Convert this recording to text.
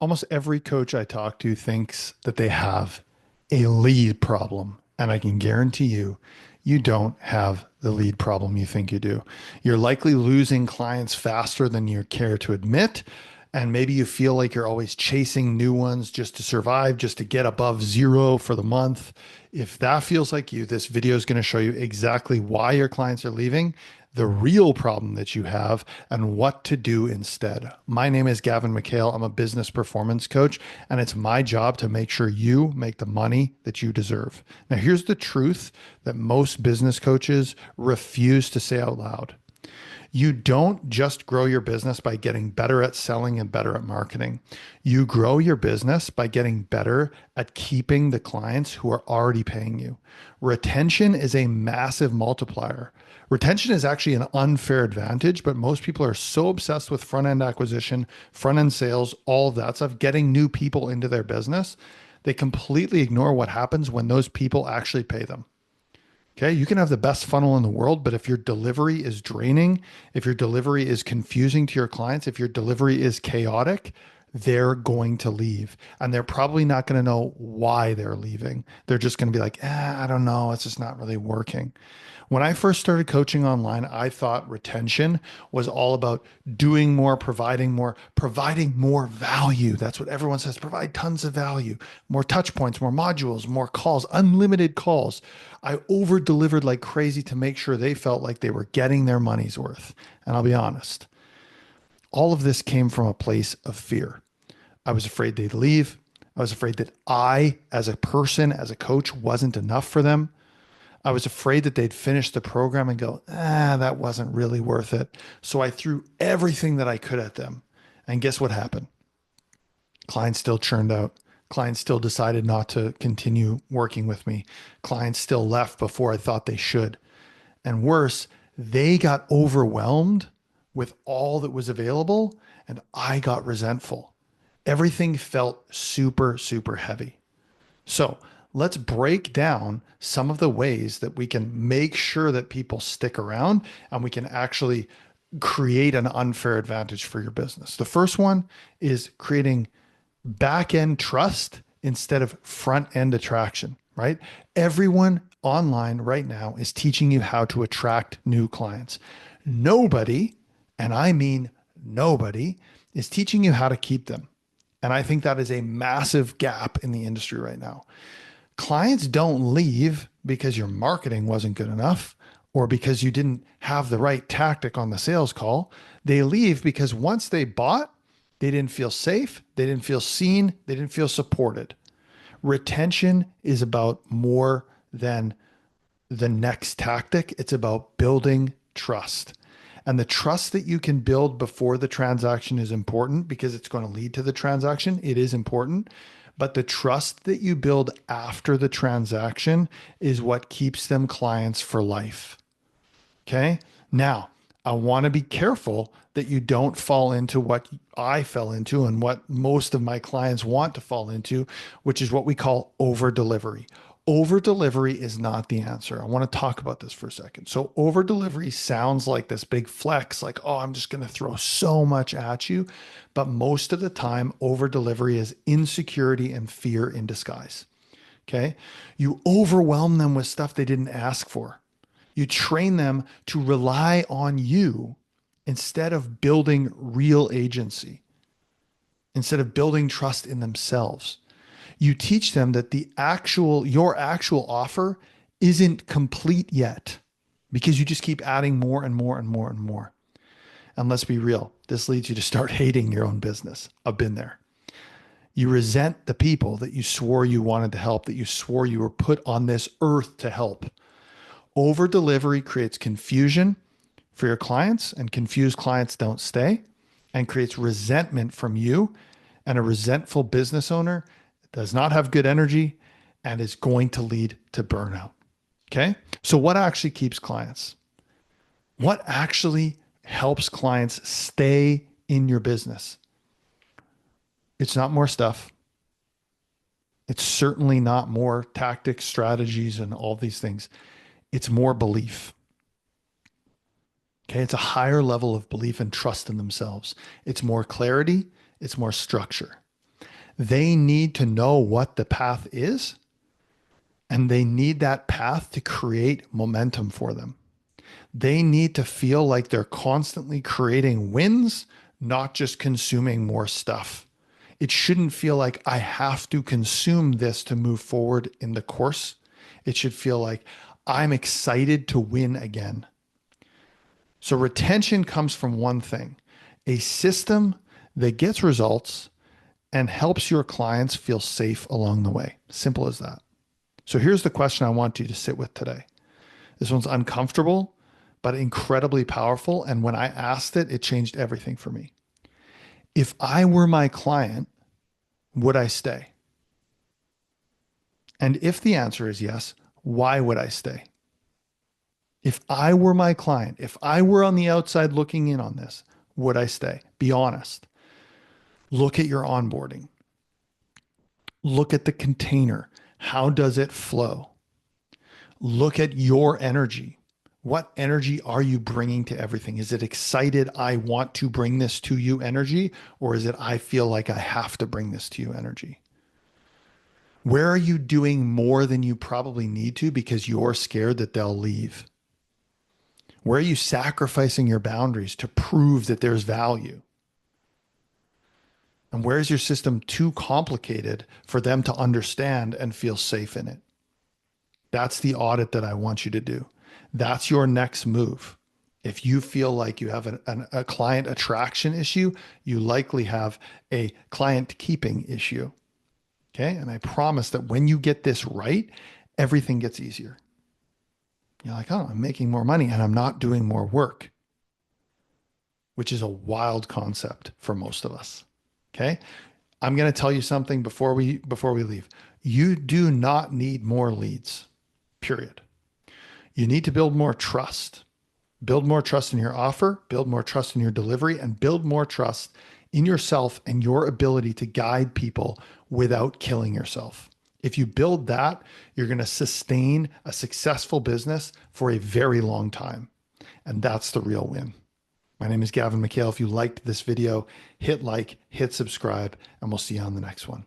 Almost every coach I talk to thinks that they have a lead problem. And I can guarantee you, you don't have the lead problem you think you do. You're likely losing clients faster than you care to admit. And maybe you feel like you're always chasing new ones just to survive, just to get above zero for the month. If that feels like you, this video is going to show you exactly why your clients are leaving, the real problem that you have, and what to do instead. My name is Gavin McHale. I'm a business performance coach, and it's my job to make sure you make the money that you deserve. Now, here's the truth that most business coaches refuse to say out loud. You don't just grow your business by getting better at selling and better at marketing. You grow your business by getting better at keeping the clients who are already paying you. Retention is a massive multiplier. Retention is actually an unfair advantage, but most people are so obsessed with front end acquisition, front end sales, all of that stuff, getting new people into their business. They completely ignore what happens when those people actually pay them. Okay. You can have the best funnel in the world, but if your delivery is draining, if your delivery is confusing to your clients, if your delivery is chaotic, they're going to leave. And they're probably not going to know why they're leaving. They're just going to be like, I don't know. It's just not really working. When I first started coaching online, I thought retention was all about doing more, providing more value. That's what everyone says, provide tons of value, more touch points, more modules, more calls, unlimited calls. I over delivered like crazy to make sure they felt like they were getting their money's worth. And I'll be honest, all of this came from a place of fear. I was afraid they'd leave. I was afraid that I, as a person, as a coach, wasn't enough for them. I was afraid that they'd finish the program and go, that wasn't really worth it. So I threw everything that I could at them. And guess what happened? Clients still churned out. Clients still decided not to continue working with me. Clients still left before I thought they should. And worse, they got overwhelmed with all that was available, and I got resentful. Everything felt super, super heavy. So let's break down some of the ways that we can make sure that people stick around and we can actually create an unfair advantage for your business. The first one is creating back end trust instead of front end attraction, right? Everyone online right now is teaching you how to attract new clients. Nobody, and I mean nobody, is teaching you how to keep them. And I think that is a massive gap in the industry right now. Clients don't leave because your marketing wasn't good enough or because you didn't have the right tactic on the sales call. They leave because once they bought, they didn't feel safe, they didn't feel seen, they didn't feel supported. Retention is about more than the next tactic, it's about building trust. And the trust that you can build before the transaction is important because it's going to lead to the transaction. It is important. But the trust that you build after the transaction is what keeps them clients for life. Okay. Now, I want to be careful that you don't fall into what I fell into and what most of my clients want to fall into, which is what we call over delivery. Over delivery is not the answer. I want to talk about this for a second. So, over delivery sounds like this big flex, like, oh, I'm just going to throw so much at you. But most of the time, over delivery is insecurity and fear in disguise. Okay. You overwhelm them with stuff they didn't ask for. You train them to rely on you instead of building real agency, instead of building trust in themselves. You teach them that your actual offer isn't complete yet because you just keep adding more and more and more and more. And let's be real, this leads you to start hating your own business. I've been there. You resent the people that you swore you wanted to help, that you swore you were put on this earth to help. Over delivery creates confusion for your clients, and confused clients don't stay, and creates resentment from you. And a resentful business owner does not have good energy and is going to lead to burnout. Okay. So, what actually keeps clients? What actually helps clients stay in your business? It's not more stuff. It's certainly not more tactics, strategies, and all these things. It's more belief. Okay. It's a higher level of belief and trust in themselves. It's more clarity. It's more structure. They need to know what the path is, and they need that path to create momentum for them. They need to feel like they're constantly creating wins, not just consuming more stuff. It shouldn't feel like I have to consume this to move forward in the course. It should feel like I'm excited to win again. So retention comes from one thing, a system that gets results and helps your clients feel safe along the way. Simple as that. So here's the question I want you to sit with today. This one's uncomfortable, but incredibly powerful. And when I asked it, it changed everything for me. If I were my client, would I stay? And if the answer is yes, why would I stay? If I were my client, if I were on the outside looking in on this, would I stay? Be honest. Look at your onboarding. Look at the container. How does it flow? Look at your energy. What energy are you bringing to everything? Is it excited, I want to bring this to you energy? Or is it, I feel like I have to bring this to you energy? Where are you doing more than you probably need to because you're scared that they'll leave? Where are you sacrificing your boundaries to prove that there's value? And where is your system too complicated for them to understand and feel safe in it? That's the audit that I want you to do. That's your next move. If you feel like you have a client attraction issue, you likely have a client keeping issue. Okay. And I promise that when you get this right, everything gets easier. You're like, oh, I'm making more money and I'm not doing more work, which is a wild concept for most of us. Okay. I'm going to tell you something before we leave. You do not need more leads, period. You need to build more trust. Build more trust in your offer, build more trust in your delivery, and build more trust in yourself and your ability to guide people without killing yourself. If you build that, you're going to sustain a successful business for a very long time. And that's the real win. My name is Gavin McHale. If you liked this video, hit like, hit subscribe, and we'll see you on the next one.